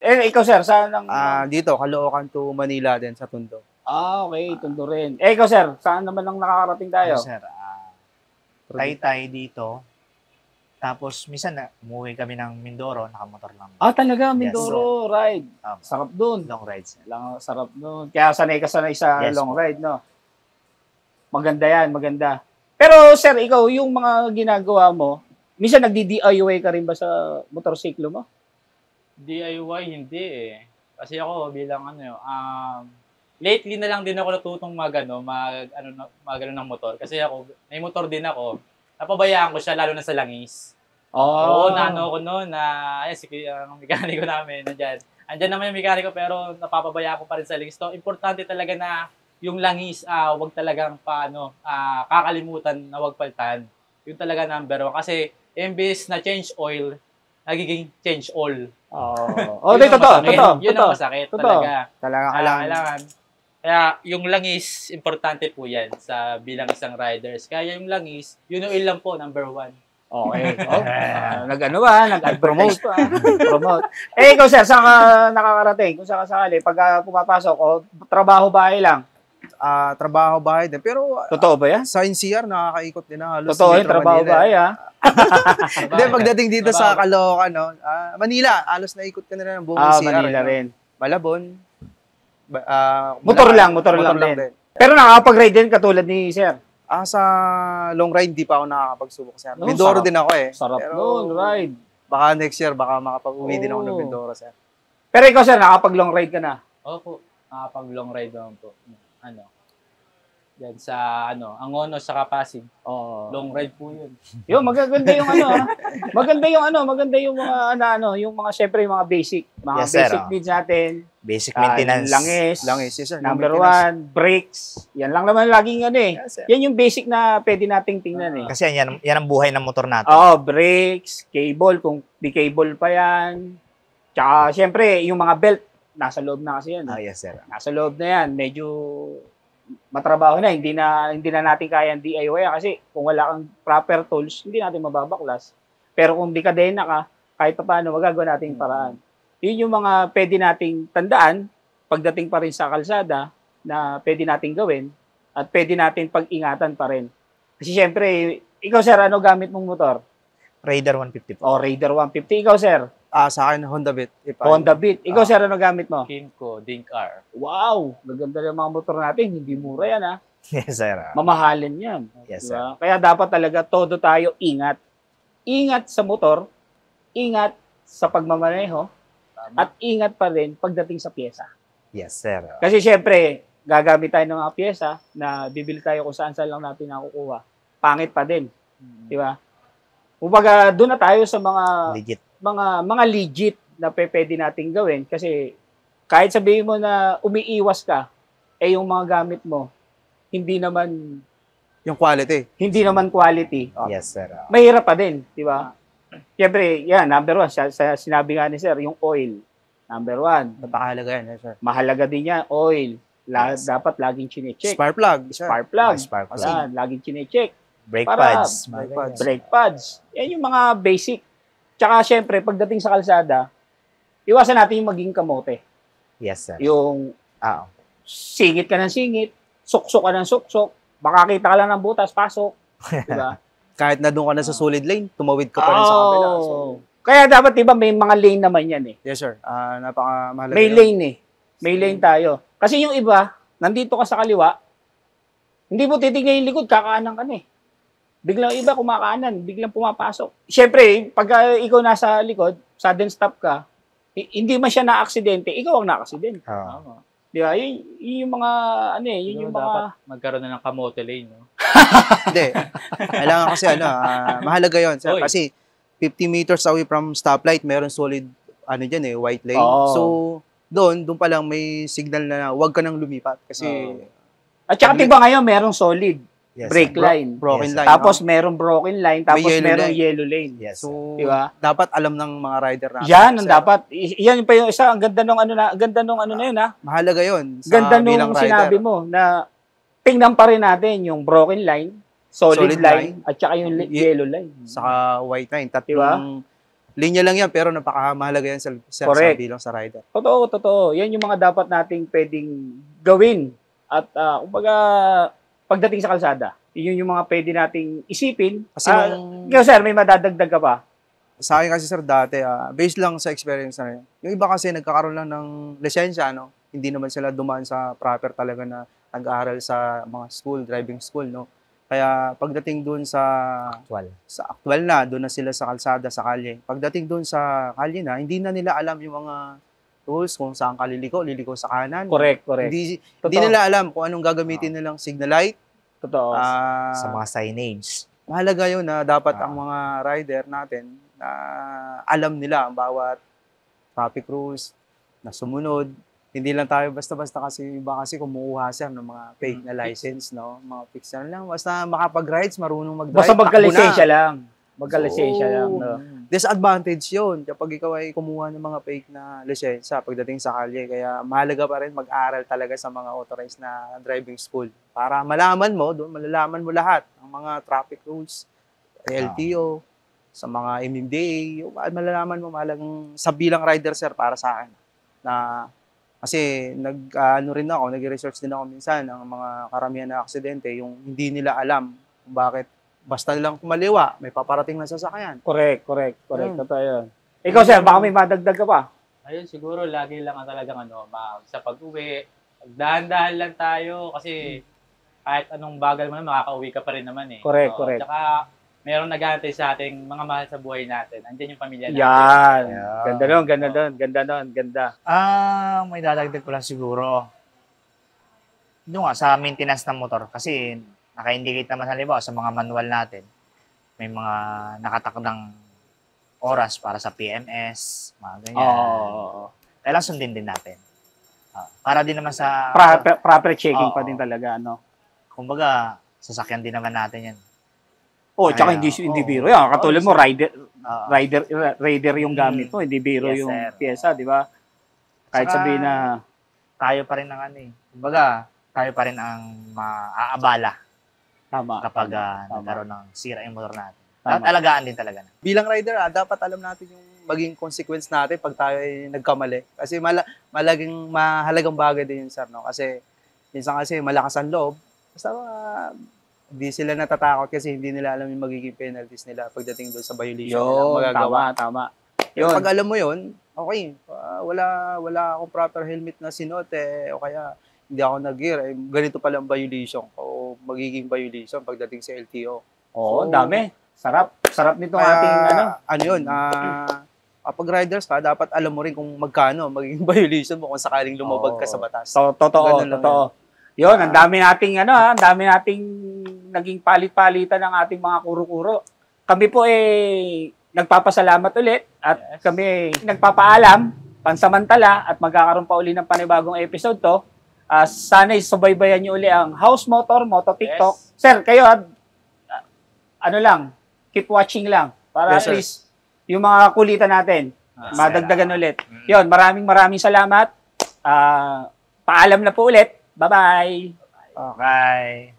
ikaw sir, saan ang... Dito, Caloocan to Manila din sa Tondo. Okay, Tondo rin. Ikaw sir, saan naman ang nakakarating tayo? Sir, Taytay dito. Tapos, minsan umuwi kami ng Mindoro, nakamotor lang. Talaga, Mindoro ride. Sarap dun. Long rides. Sarap dun. Kaya sanay ka sanay sa long ride, no? Maganda yan, maganda. Pero sir, ikaw, yung mga ginagawa mo, minsan nagdi-DIY ka rin ba sa motorsiklo mo? DIY, hindi eh. Kasi ako bilang lately na lang din ako natutong mag ng motor. Kasi ako, may motor din ako. Napabayaan ko siya, lalo na sa langis. Oo, ko noon ang mekaniko namin, andyan naman yung mekaniko, pero napapabayaan ko pa rin sa langis. So, importante talaga na yung langis, wag talagang kakalimutan na wag paltan. Yung talaga number 1. Kasi, imbes na change oil, nagiging change all. Totoo. Yun ang masakit talaga. Talaga kailangan. Kaya yung langis, importante po yan sa bilang isang riders. Kaya yung langis, yun yung ilang po, number 1. Okay. Nag-promote pa. Promote. Ikaw sir, saan ka nakakarating? Kung saan ka sakali, pag pumapasok, trabaho-bahay lang? Trabaho-bahay din. Pero, totoo ba yan? Sa NCR, nakakaikot din na halos. Totoo yung trabaho-bahay, Hindi, pagdating dito sa Caloocan, Manila, halos naikot ka na rin ng buong NCR. Manila rin. Malabon. Motor lang din. Pero nakakapag-ride din katulad ni sir? Sa long ride, di pa ako nakakapagsubok sir. Mindoro din ako eh. Sarap nun, ride. Baka next year, baka makapag-uwi din ako ng Mindoro sir. Pero ikaw sir, nakakapag-long ride ka na? Opo, nakakapag-long ride naman po. Yan sa Angono sa Pasig. Long ride po 'yun. Yo, maganda yung maganda yung mga yung mga syempre yung mga basic basic needs natin. Basic maintenance. Langis, yes sir. Number 1, brakes. Yan lang naman laging Yes, yan yung basic na pwede nating tingnan Kasi yan ang buhay ng motor natin. Brakes, cable kung di cable pa yan. Tsaka syempre yung mga belt nasa loob na kasi yan. Yes sir. Nasa loob na yan, medyo matrabaho na, hindi na natin kayang DIY kasi kung wala kang proper tools, hindi natin mababaklas. Pero kung di kadena ka, kahit pa paano, magagawa natin paraan. Yun yung mga pwede nating tandaan pagdating pa rin sa kalsada na pwede nating gawin at pwede natin pag-ingatan pa rin. Kasi syempre, ikaw sir, ano gamit mong motor? Raider 150 po. Raider 150. Ikaw sir? Sa akin, Honda Beat. Honda Beat. Ikaw sir, ano gamit mo? Kymco, Dink R. Wow! Maganda yung mga motor natin. Hindi mura yan Yes sir. Mamahalin yan. Yes diba? Sir. Kaya dapat talaga todo tayo ingat. Ingat sa motor, ingat sa pagmamaneho, at ingat pa rin pagdating sa pyesa. Yes sir. Kasi syempre, gagamit tayo ng mga pyesa na bibili tayo kung saan lang natin nakukuha. Pangit pa din. Di ba? Kumbaga, doon na tayo sa mga legit na pwede nating gawin kasi kahit sabihin mo na umiiwas ka, yung mga gamit mo, hindi naman quality. Yes, sir. Mahirap pa din, di ba? Siyempre, number 1, sinabi nga ni sir, yung oil. Number 1. Napakahalaga yan, sir. Mahalaga din yan, oil. Dapat laging chinecheck. Spark plug. Laging chinecheck. Brake pads. Yan yung mga basic. Tsaka syempre, pagdating sa kalsada, iwasan natin yung maging kamote. Yes, sir. Yung singit ka ng singit, suksok ka ng suksok, baka kita ka lang ng butas, pasok. Diba? Kahit na doon ka na sa solid lane, tumawid ka pa rin sa kabila. So, kaya dapat, diba, may mga lane naman yan Yes, sir. Napakamahalaga. May lane May lane tayo. Kasi yung iba, nandito ka sa kaliwa, hindi mo titignan yung likod, kakaanan ka na Biglang iba kumakaanan, biglang pumapasok. Siyempre, pag ikaw nasa likod, sudden stop ka, hindi man siya na-aksidente, ikaw ang na-aksidente. Di ba? Yun yung mga, yun yung mga... Dapat magkaroon na ng kamote lane, no? Hindi. Kailangan kasi, mahalaga yun. Sir, kasi 50 meters away from stoplight, meron solid, white lane. So, doon pa lang may signal na huwag ka nang lumipat. Kasi... At saka diba ngayon, merong solid. Brake line. Broken line. Tapos merong broken line, tapos merong yellow lane. Yes. So, diba? Dapat alam ng mga rider natin. Yan ang dapat. Yan pa yung isa, ang ganda nung na yun Mahalaga yun. Ganda nung sinabi mo na tingnan pa rin natin yung broken line, solid line, at saka yung yellow line. Saka white line. Tatlong Linya lang yan, pero napakamahalaga yan sa Correct. bilang sa rider. Totoo. Yan yung mga dapat nating pwedeng gawin. At kumbaga, pagdating sa kalsada, yun yung mga pwede nating isipin. Kasi Ikaw, sir, may madadagdag ka pa? sa akin kasi sir dati, based lang sa experience na yun. Yung iba kasi nagkakaroon lang ng lisensya, no? Hindi naman sila dumaan sa proper talaga na nag-aaral sa mga school, driving school, no? Kaya pagdating doon sa actual na, doon na sila sa kalsada, sa kalye. Pagdating doon sa kalye na, hindi na nila alam yung mga rules kung saan ka liliko sa kanan. Correct. Hindi nila alam kung anong gagamitin nilang signal light. Totoo. Sa mga signage. Mahalaga yun na dapat ang mga rider natin na alam nila ang bawat traffic rules na sumunod. Hindi lang tayo basta-basta kasi iba kasi kumukuha siya ng mga fake na license, no? Mga fix na lang. Basta makapag-rides, marunong mag-drive. Basta magka-lisensya takbo na. lang. Magka-lisensya lang, no? Disadvantage yun kapag ikaw ay kumuha ng mga fake na lisensya pagdating sa kalye. Kaya mahalaga pa rin mag-aral talaga sa mga authorized na driving school. Para malaman mo, doon malalaman mo lahat ang mga traffic rules, LTO, sa mga MMDA, malalaman mo mahalagang sa bilang rider, sir, para sa akin. Na kasi nag-research din ako minsan ng mga karamihan na aksidente, yung hindi nila alam kung bakit basta nilang kumaliwa, may paparating na sasakyan. Correct. Totoo yun. Ikaw, sir, baka may madagdag ka pa? Ayun, siguro lagi lang ang talagang sa pag-uwi, dahan-dahan lang tayo kasi kahit anong bagal mo na, makaka-uwi ka pa rin naman eh. Correct. Tsaka, merong nag-aantay sa ating mga mahal sa buhay natin. Andiyan yung pamilya natin. Yan. Ayan. Ganda. May dadagdag ko lang siguro. Doon nga, sa maintenance ng motor. Kasi, naka-indicate naman halimbawa sa mga manual natin. May mga nakatakdang oras para sa PMS, mga ganyan. Oo. Kailangan sundin din natin. Para din naman sa... Proper checking pa din talaga, no? Kumbaga, sasakyan din naman natin yan. Tsaka hindi biro yan. Katulad mo, Sir. rider yung gamit mo, hindi biro Yes, yung sir. pyesa, di ba? Kahit Saka, sabihin na... Tayo pa rin ang kumbaga, tayo pa rin ang maaabala Tama. kapag nagkaroon ng sira yung motor natin. Tama. At alagaan din talaga. Bilang rider, dapat alam natin yung maging consequence natin pag tayo ay nagkamali. Kasi mahalagang bagay din yun, sir, no? Kasi minsan kasi malakas ang loob. Basta hindi sila natatakot kasi hindi nila alam yung magiging penalties nila pagdating doon sa violation nilang magagawa. Tama. Pero pag alam mo yun, okay. Wala akong proper helmet na sinuot o kaya hindi ako nag-gear. Ganito pala ang violation o magiging violation pagdating sa LTO. Oo, So, dami. Sarap nitong Kaya, ating kapag riders ka, dapat alam mo rin kung magkano magiging violation mo kung sakaling lumabag ka sa batas. Totoo. Ganun lang Yun, ang dami nating naging palit-palitan ng ating mga kuro-kuro. Kami po nagpapasalamat ulit at kami nagpapaalam pansamantala at magkakaroon pa uli ng panibagong episode to. Sana subaybayan niyo uli ang House Motor, Moto TikTok. Yes. Sir, kayo keep watching lang para Yes, at sir. least yung mga kulitan natin madagdagan ulit. Yun, maraming salamat. Paalam na po ulit. Bye-bye. Okay.